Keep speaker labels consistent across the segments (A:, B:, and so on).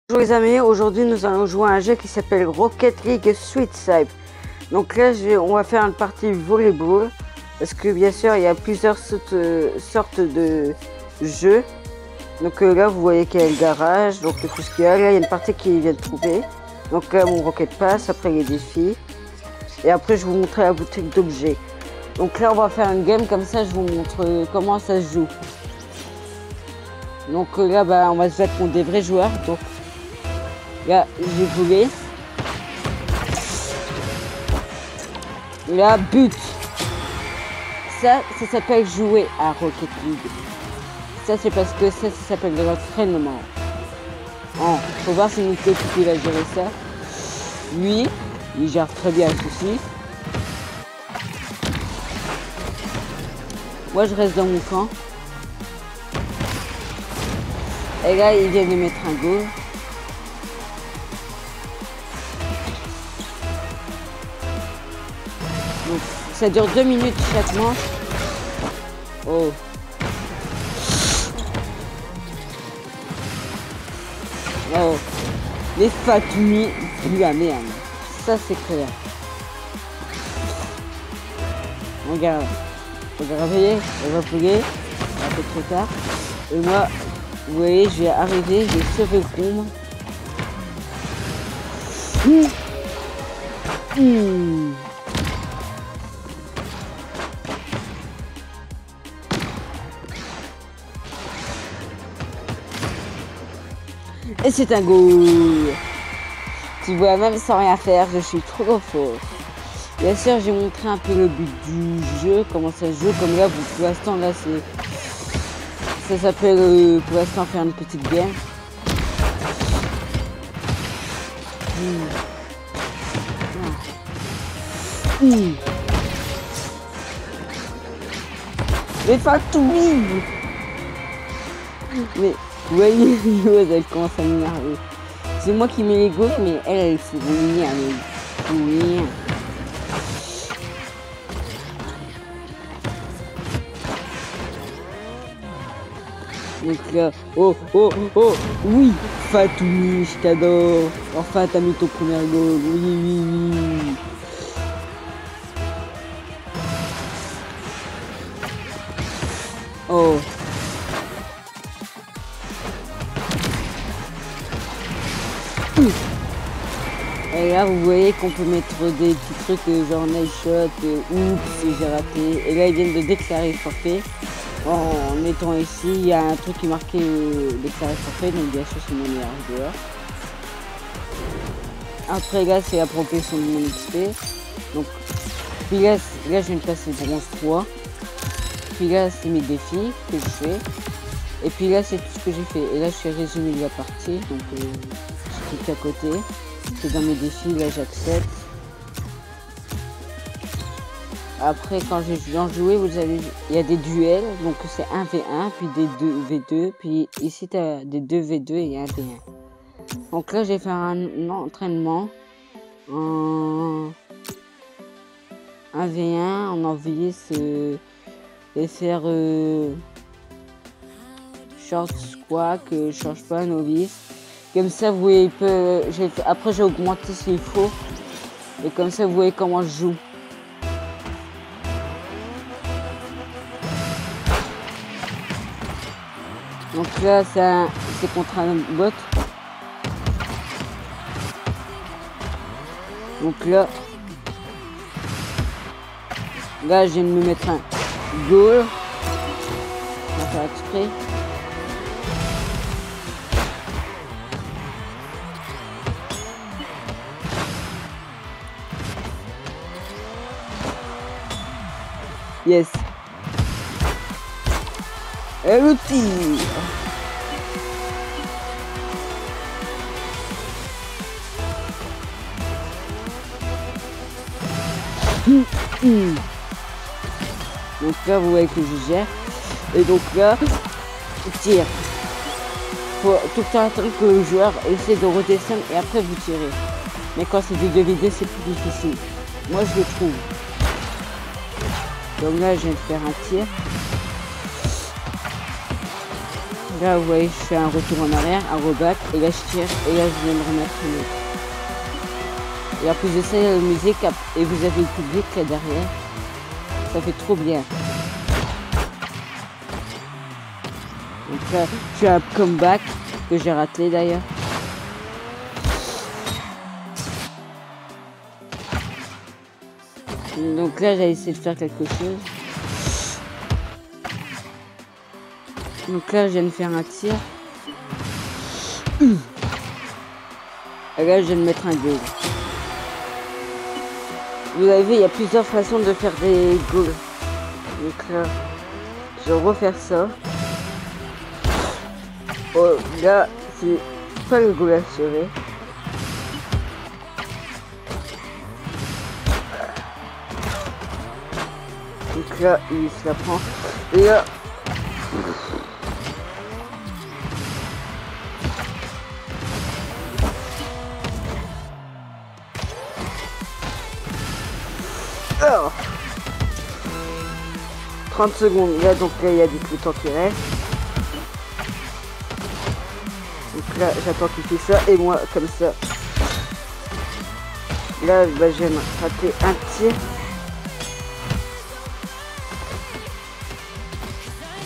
A: Bonjour les amis, aujourd'hui nous allons jouer à un jeu qui s'appelle Rocket League Street Side. Donc là on va faire une partie volleyball parce que bien sûr il y a plusieurs sortes de jeux. Donc là vous voyez qu'il y a le garage, donc tout ce qu'il y a. Là il y a une partie qui vient de trouver. Donc là mon Rocket Pass, après les défis. Et après je vais vous montrer la boutique d'objets. Donc là on va faire une game comme ça, je vous montre comment ça se joue. Donc là on va se battre contre des vrais joueurs. Donc là, j'ai volé. Là, but. Ça s'appelle jouer à Rocket League. Ça, c'est parce que ça s'appelle de l'entraînement. Oh, faut voir si Nico qui va gérer ça. Lui, il gère très bien ceci. Moi, je reste dans mon camp. Et là, il vient de mettre un goal. Donc, ça dure 2 minutes chaque manche. Oh. Oh. Les Fatumi, plus la merde. Ça c'est clair. Regarde. Regardez, on va pleurer. Un peu trop tard. Et moi, vous voyez, je vais arriver, je vais sauver le comble. Et c'est un goal. Tu vois, même sans rien faire, je suis trop fort. Bien sûr, j'ai montré un peu le but du jeu, comment ça se joue. Comme là, pour l'instant, là, ça s'appelle pour l'instant faire une petite game. Mais pas tout. Mais vous voyez, elle commence à m'énerver. C'est moi qui mets les goals, mais elle se m'énerve. Donc là, oh, oui, Fatoumi, je t'adore. Enfin, t'as mis ton premier goal, oui. Oh. Et là, vous voyez qu'on peut mettre des petits trucs genre nice shot, oups, j'ai raté. Et là, ils viennent de déclarer forfait. En mettant ici, il y a un truc qui est marqué déclaré forfait, donc bien sûr, c'est mon meilleur joueur. Après, là, c'est la progression de mon XP. Donc, puis là, je viens de passer bronze 3. Puis là, c'est mes défis que je fais. Et puis là, c'est tout ce que j'ai fait. Et là, je fais résumé de la partie. Donc, je clique à côté. C'est dans mes défis, là, j'accepte. Après, quand j'ai bien joué, vous avez, il y a des duels. Donc, c'est 1v1, puis des 2v2. Puis ici, tu as des 2v2 et 1v1. Donc là, j'ai fait un entraînement. En 1v1, on a envoyé et faire short squat que je change pas novice. Comme ça, vous voyez, après j'ai augmenté s'il faut. Et comme ça, vous voyez comment je joue. Donc là, c'est contre un bot. Donc là, je viens de me mettre un goal. On va faire exprès. Yes. Et le tir. Donc là, vous voyez que je gère. Et donc là, tire. Faut tout le temps attendre que le joueur essaie de redescendre et après vous tirez. Mais quand c'est du 2v2, c'est plus difficile. Moi, je le trouve. Donc là, je viens de faire un tir. Là, vous voyez, je fais un retour en arrière, un reback, et là, je tire, et là, je viens de remettre une autre. Et en plus de ça, il y a la musique, et vous avez le public là derrière. Ça fait trop bien. Donc là, je fais un comeback, que j'ai raté d'ailleurs. Donc là, j'ai essayé de faire quelque chose. Donc là, je viens de faire un tir. Et là, je viens de mettre un goal. Vous avez vu, il y a plusieurs façons de faire des goals. Donc là, je vais refaire ça. Oh, là, c'est pas le goal assuré. Donc là, il se la prend. Et là... Oh 30 secondes. Là, donc là, il y a du temps qui reste. Donc là, j'attends qu'il fait ça. Et moi, comme ça. Là, bah, je vais me rater un tir.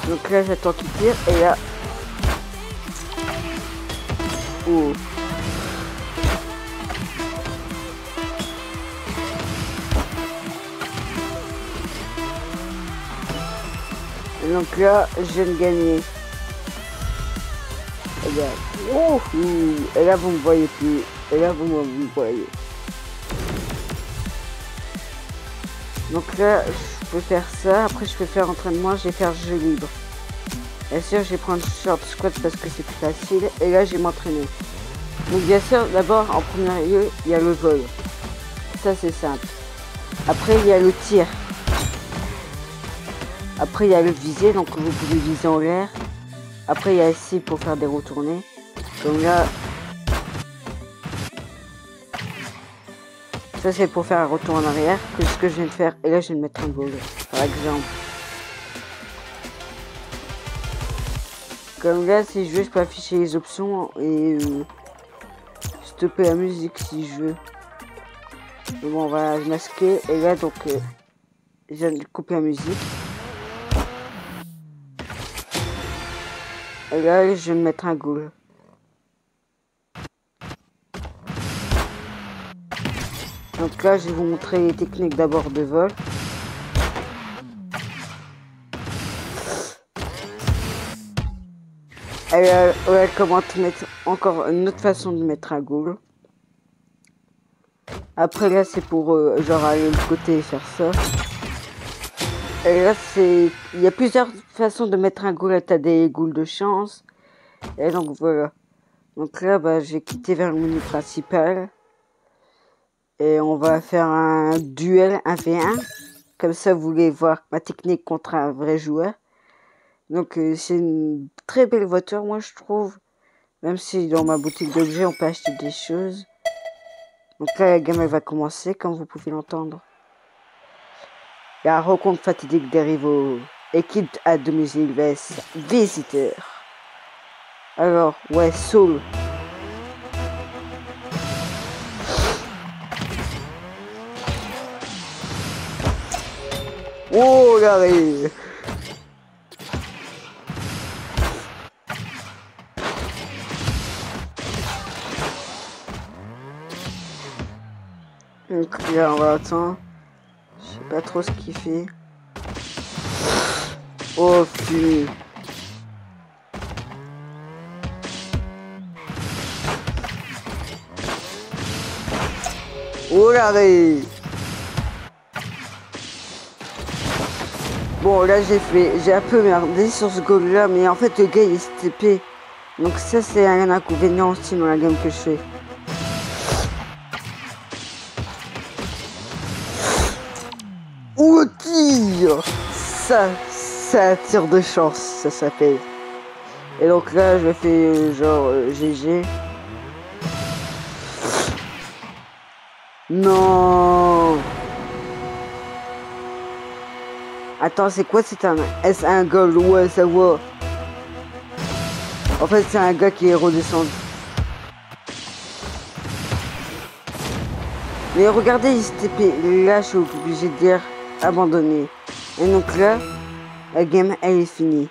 A: Donc là, j'attends qu'il tire. Et là... Oh. Et donc là, je viens de gagner. Regarde. Oh, et là, vous me voyez plus. Et là, vous me voyez. Donc là, je peux faire ça. Après, je peux faire entraînement. Je vais faire jeu libre. Bien sûr, je vais prendre short squat parce que c'est plus facile. Et là, je vais m'entraîner. Donc bien sûr, d'abord, en premier lieu, il y a le vol. Ça, c'est simple. Après, il y a le tir. Après, il y a le visé. Donc, vous pouvez viser en l'air. Après, il y a ici pour faire des retournées. Comme là... Ça, c'est pour faire un retour en arrière, que ce que je viens de faire. Et là, je vais me mettre un goal, par exemple. Comme là, si je veux, je peux afficher les options et stopper la musique si je veux. Mais bon, on va masquer. Et là, donc, je viens de couper la musique. Et là, je vais me mettre un goal. Donc là, je vais vous montrer les techniques d'abord de vol. Elle commence à mettre encore une autre façon de mettre un goal. Après là, c'est pour genre aller de l'autre côté et faire ça. Et là, c'est... Il y a plusieurs façons de mettre un goal. T'as des goals de chance. Et donc voilà. Donc là, bah, je vais quitter vers le menu principal. Et on va faire un duel 1v1. Comme ça, vous voulez voir ma technique contre un vrai joueur. Donc, c'est une très belle voiture, moi, je trouve. Même si dans ma boutique d'objets, on peut acheter des choses. Donc là, la game, elle va commencer, comme vous pouvez l'entendre. La rencontre fatidique des rivaux. Équipe à domicile vs visiteur. Alors, ouais, Soul. Oh, regardez. Donc là, on va attendre. Je sais pas trop ce qu'il fait. Oh, putain. Oh, regardez. Bon, là, j'ai un peu merdé sur ce goal là, mais en fait, le gars, il est TP. Donc ça, c'est un inconvénient aussi dans la game que je fais. Oh, tir. Ça, c'est un tir de chance, ça s'appelle. Et donc là, je fais genre GG. Non. Attends, c'est quoi? C'est un... Est-ce un goal? Ouais, ça va. En fait, c'est un gars qui est redescendu. Mais regardez, il s'est TP. Là, je suis obligé de dire abandonné. Et donc là, la game, elle est finie.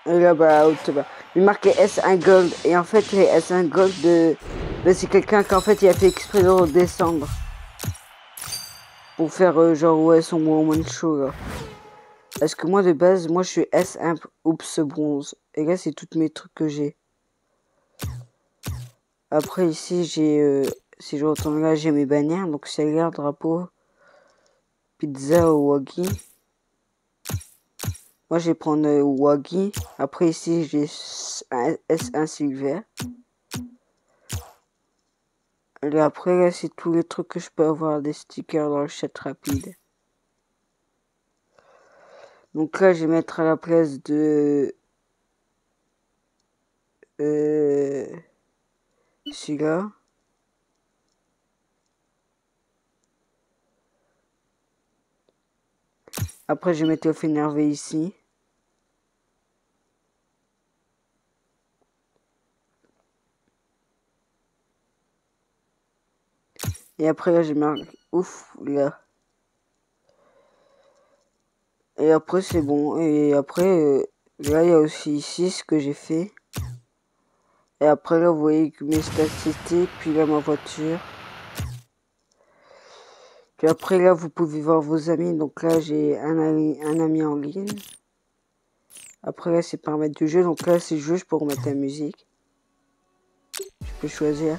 A: Et là, bah, il marquait S1 Gold. Et en fait, les S1 Gold, c'est quelqu'un qui, en fait, il a fait exprès de redescendre. Pour faire, genre, ouais, son one show, là. Parce que moi, de base, moi, je suis S1 Oups bronze. Et là, c'est tous mes trucs que j'ai. Après, ici, si je retourne là, j'ai mes bannières. Donc, c'est là, drapeau, pizza ou wagyu. Moi, je vais prendre wagyu. Après, ici, j'ai un S1 silver. Et après, là, c'est tous les trucs que je peux avoir des stickers dans le chat rapide. Donc là, je vais mettre à la place de celui-là. Après, je vais mettre le énervé ici. Et après, là, je marque ouf, là. Et après, c'est bon. Et après, là, il y a aussi ici ce que j'ai fait. Et après, là, vous voyez que mes statistiques, puis là, ma voiture. Puis après, là, vous pouvez voir vos amis. Donc là, j'ai un ami en ligne. Après, là, c'est paramètres du jeu. Donc là, c'est juste pour mettre la musique. Je peux choisir.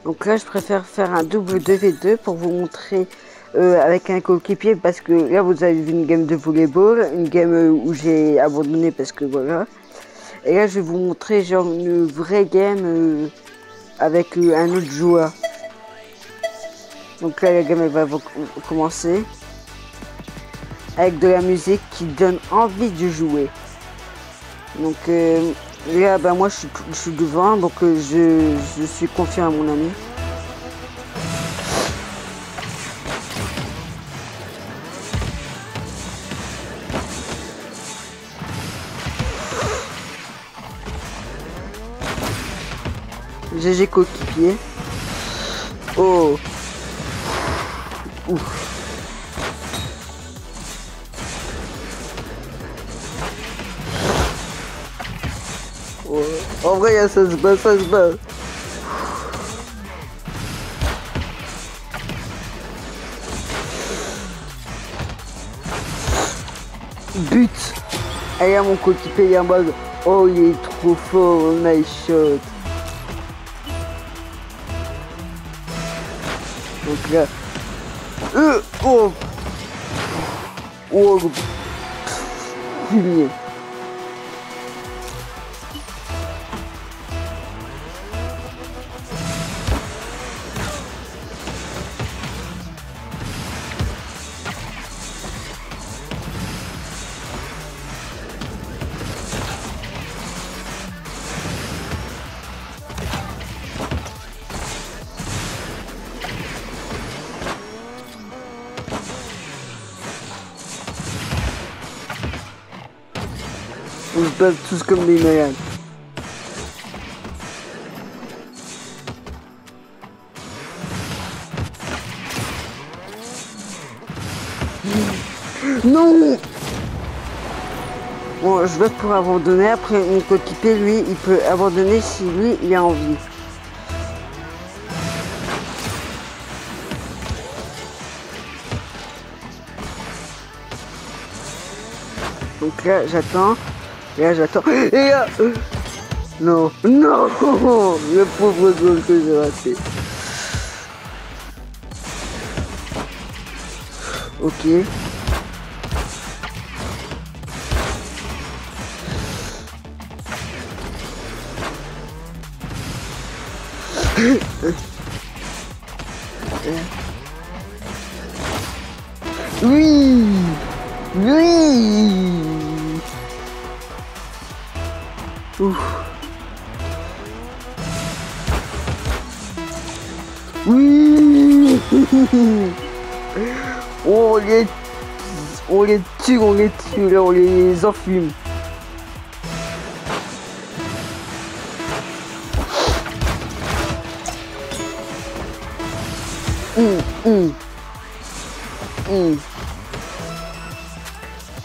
A: Donc là, je préfère faire un double 2v2 pour vous montrer avec un coéquipier. Parce que là, vous avez vu une game de volleyball. Une game où j'ai abandonné parce que voilà. Et là, je vais vous montrer genre une vraie game avec un autre joueur. Donc là, la game elle va commencer avec de la musique qui donne envie de jouer. Donc là, bah, moi, je suis devant, donc je suis confiant à mon ami. GG coéquipier. Oh. Ouf. Oh. En vrai, ça se bat, ça se bat. But. Et à mon coéquipier, il est en mode oh, il est trop fort, nice shot. Donc là, oh, oh, fumier. On se bat tous comme des malades. Non. Bon, je vais pour abandonner. Après, mon coéquipier, lui, il peut abandonner si lui, il a envie. Donc là, j'attends. Et là, j'attends. Et là, non, non, le pauvre goal que j'ai raté. Ok. Oui, oui. Ouf. Oui. Oh, On les tue, là, on les enfume.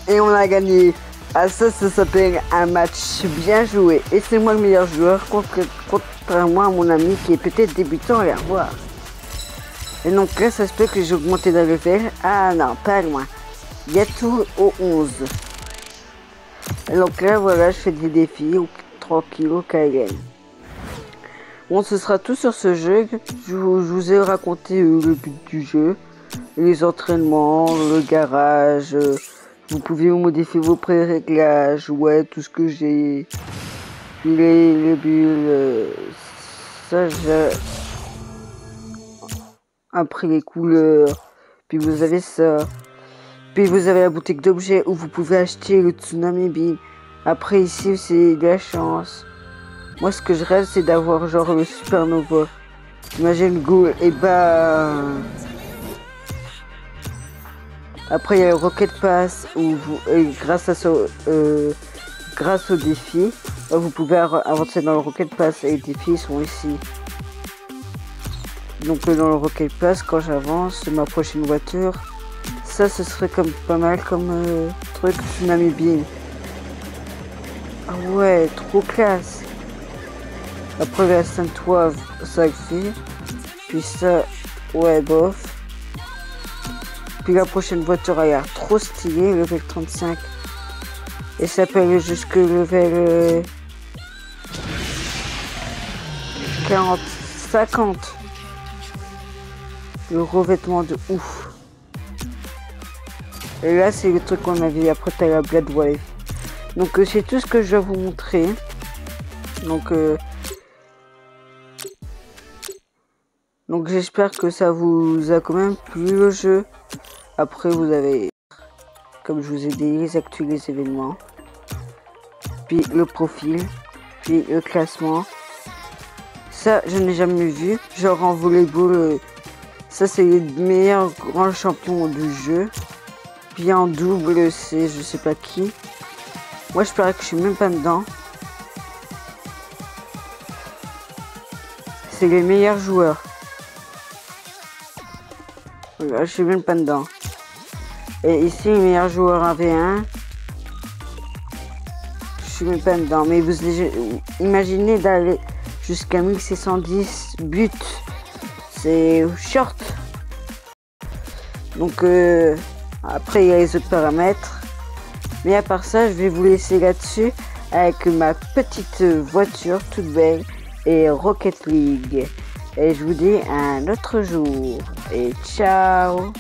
A: Et on a gagné. Ah ça s'appelle un match bien joué. Et c'est moi le meilleur joueur, contrairement à mon ami qui est peut-être débutant, allez revoir. Et donc là, ça se peut que j'ai augmenté la level. Ah non, pas loin. Bientôt au 11. Et donc là, voilà, je fais des défis tranquille au KLM. Bon, ce sera tout sur ce jeu. Je vous ai raconté le but du jeu, les entraînements, le garage. Vous pouvez modifier vos pré-réglages, ouais, tout ce que j'ai. Puis les bulles, ça j'ai. Après les couleurs, puis vous avez ça. Puis vous avez la boutique d'objets où vous pouvez acheter le Tsunami Beam. Après ici c'est de la chance. Moi ce que je rêve c'est d'avoir genre le Supernova. Imagine Go et bah. Après il y a le Rocket Pass où vous, grâce au défi, vous pouvez avancer dans le Rocket Pass et les défis sont ici. Donc dans le Rocket Pass, quand j'avance ma prochaine voiture, ça ce serait comme pas mal comme truc Tsunami Beam. Ah ouais, trop classe. Après la Saint-Ouen, ça fait. Puis ça, ouais bof. Puis la prochaine voiture a l'air trop stylée, level 35. Et ça peut jusque level 40, 50. Le revêtement de ouf. Et là c'est le truc qu'on a vu, après t'as la Blade Wave. Donc c'est tout ce que je vais vous montrer. Donc j'espère que ça vous a quand même plu le jeu. Après vous avez, comme je vous ai dit, les actus, les événements. Puis le profil. Puis le classement. Ça je n'ai jamais vu. Genre en volleyball. Ça c'est les meilleurs grands champions du jeu. Puis en double c'est je sais pas qui. Moi je parie que je suis même pas dedans. C'est les meilleurs joueurs. Voilà, je suis même pas dedans. Et ici les meilleurs joueurs 1v1. Je suis même pas dedans. Mais vous imaginez d'aller jusqu'à 1610 buts. C'est short. Donc après il y a les autres paramètres. Mais à part ça, je vais vous laisser là-dessus avec ma petite voiture toute belle et Rocket League. Et je vous dis à un autre jour. Et ciao!